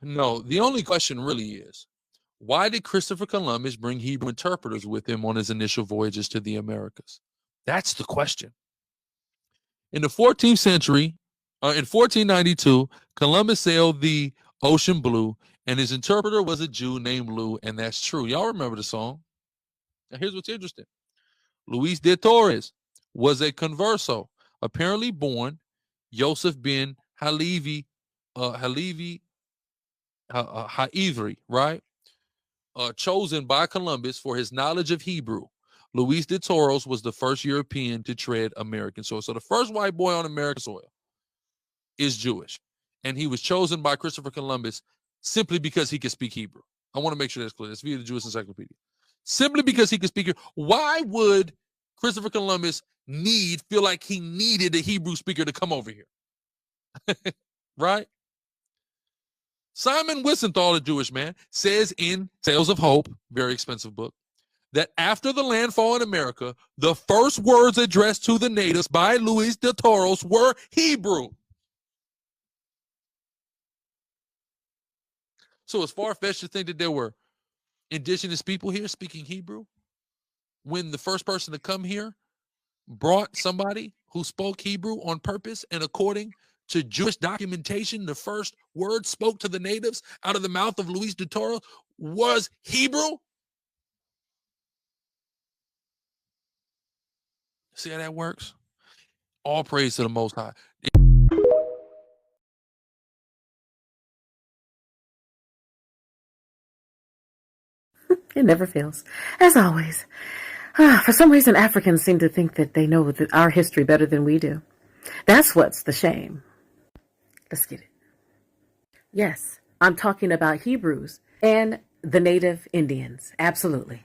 No, the only question really is, why did Christopher Columbus bring Hebrew interpreters with him on his initial voyages to the Americas? That's the question. In the 14th century, in 1492, Columbus sailed the ocean blue, and his interpreter was a Jew named Lou, and that's true. Y'all remember the song? Now, here's what's interesting. Luis de Torres was a converso, apparently born Yosef bin Halevi Ha'ivri, right? Chosen by Columbus for his knowledge of Hebrew. Luis de Torres was the first European to tread American soil. So the first white boy on American soil is Jewish. And he was chosen by Christopher Columbus simply because he could speak Hebrew. I want to make sure that's clear. It's via the Jewish Encyclopedia. Simply because he could speak Hebrew. Why would Christopher Columbus feel like he needed a Hebrew speaker to come over here? Right? Simon Wiesenthal, a Jewish man, says in Tales of Hope, very expensive book, that after the landfall in America, the first words addressed to the natives by Luis de Torres were Hebrew. So it's far-fetched to think that there were indigenous people here speaking Hebrew when the first person to come here brought somebody who spoke Hebrew on purpose, and according to Jewish documentation, the first word spoke to the natives out of the mouth of Luis de Torres was Hebrew. See how that works? All praise to the Most High. It never fails. As always. For some reason, Africans seem to think that they know our history better than we do. That's what's the shame. Let's get it. Yes, I'm talking about Hebrews and the native Indians. Absolutely.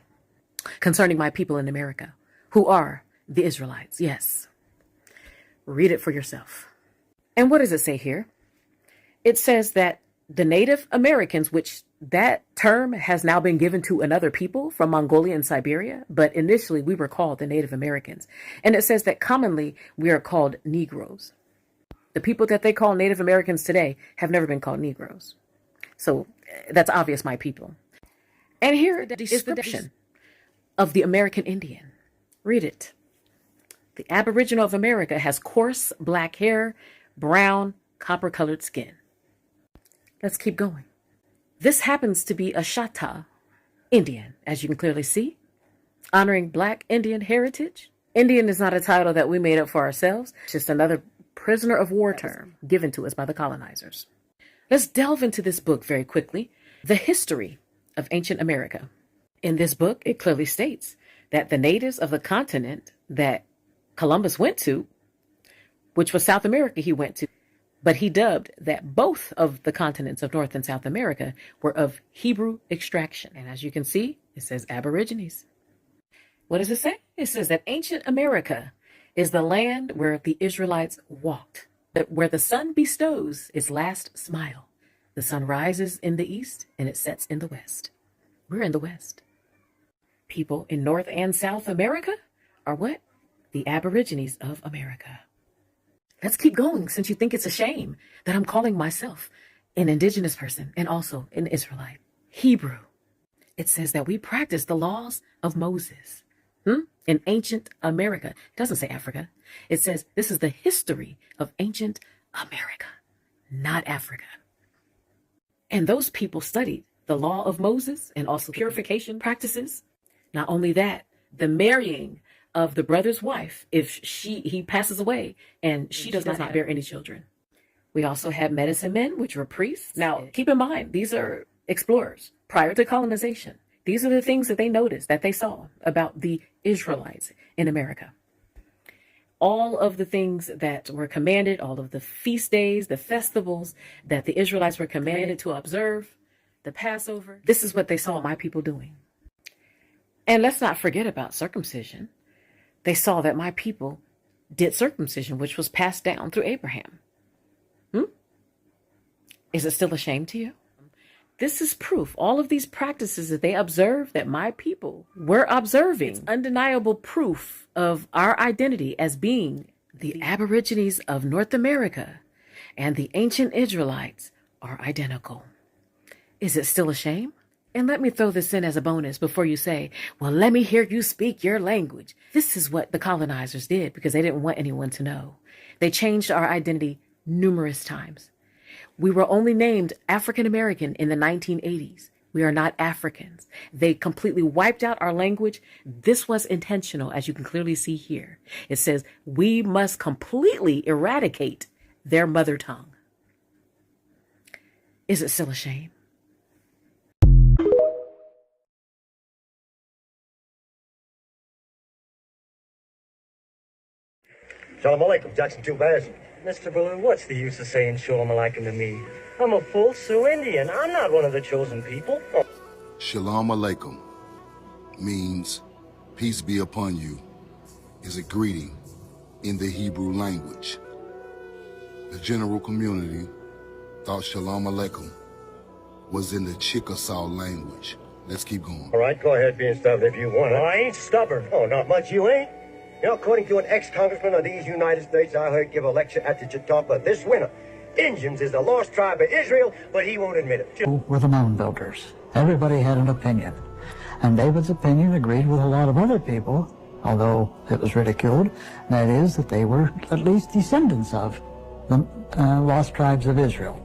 Concerning my people in America, who are the Israelites. Yes. Read it for yourself. And what does it say here? It says that the Native Americans, which that term has now been given to another people from Mongolia and Siberia, but initially we were called the Native Americans. And it says that commonly we are called Negroes. The people that they call Native Americans today have never been called Negroes. So that's obvious, my people. And here is the description of the American Indian. Read it. The Aboriginal of America has coarse black hair, brown, copper-colored skin. Let's keep going. This happens to be a Shatta Indian, as you can clearly see, honoring Black Indian heritage. Indian is not a title that we made up for ourselves. It's just another prisoner of war term given to us by the colonizers. Let's delve into this book very quickly. The History of Ancient America. In this book, it clearly states that the natives of the continent that Columbus went to, which was South America he went to, but he dubbed that both of the continents of North and South America were of Hebrew extraction. And as you can see, it says Aborigines. What does it say? It says that ancient America is the land where the Israelites walked, but where the sun bestows its last smile. The sun rises in the east and it sets in the west. We're in the west. People in North and South America are what? The Aborigines of America. Let's keep going, since you think it's a shame that I'm calling myself an indigenous person and also an Israelite. Hebrew. It says that we practice the laws of Moses in ancient America. It doesn't say Africa. It says this is the history of ancient America, not Africa. And those people studied the law of Moses and also purification practices. Not only that, the marrying of the brother's wife if he passes away and she does not bear any children. We also have medicine men, which were priests. Now, keep in mind, these are explorers prior to colonization. These are the things that they noticed, that they saw about the Israelites in America. All of the things that were commanded, all of the feast days, the festivals that the Israelites were commanded to observe, the Passover, this is what they saw my people doing. And let's not forget about circumcision. They saw that my people did circumcision, which was passed down through Abraham. Is it still a shame to you? This is proof. All of these practices that they observed, that my people were observing, it's undeniable proof of our identity as being the Aborigines of North America and the ancient Israelites are identical. Is it still a shame? And let me throw this in as a bonus before you say, well, let me hear you speak your language. This is what the colonizers did because they didn't want anyone to know. They changed our identity numerous times. We were only named African American in the 1980s. We are not Africans. They completely wiped out our language. This was intentional, as you can clearly see here. It says we must completely eradicate their mother tongue. Is it still a shame? Shalom Alaikum, Jackson 2 Bears. Mr. Baloo, what's the use of saying Shalom Alaikum to me? I'm a full Sioux Indian. I'm not one of the chosen people. Oh. Shalom Alaikum means peace be upon you, is a greeting in the Hebrew language. The general community thought Shalom Alaikum was in the Chickasaw language. Let's keep going. All right, go ahead being stubborn if you want Well, it. I ain't stubborn. Oh, not much you ain't. You know, according to an ex-congressman of these United States I heard give a lecture at the Chautauqua this winter, Indians is the lost tribe of Israel, but he won't admit it. Were the mound builders. Everybody had an opinion. And David's opinion agreed with a lot of other people, although it was ridiculed. That is, that they were at least descendants of the lost tribes of Israel.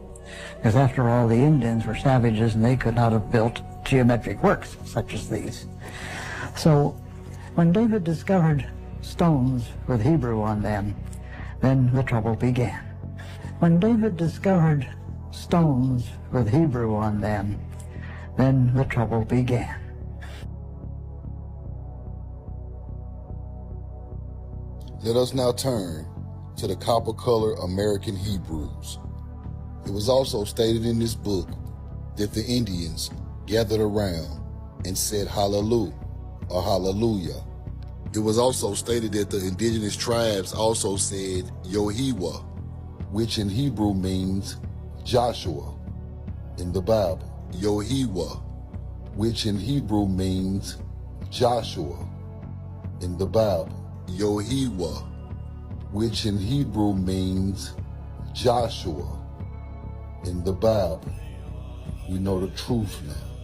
Because after all, the Indians were savages and they could not have built geometric works such as these. So when David discovered stones with Hebrew on them, then the trouble began. When David discovered stones with Hebrew on them, then the trouble began. Let us now turn to the copper-colored American Hebrews. It was also stated in this book that the Indians gathered around and said hallelujah or hallelujah. It was also stated that the indigenous tribes also said Yohewah, which in Hebrew means Joshua in the Bible. Yohewah, which in Hebrew means Joshua in the Bible. Yohewah, which in Hebrew means Joshua in the Bible. We know the truth now.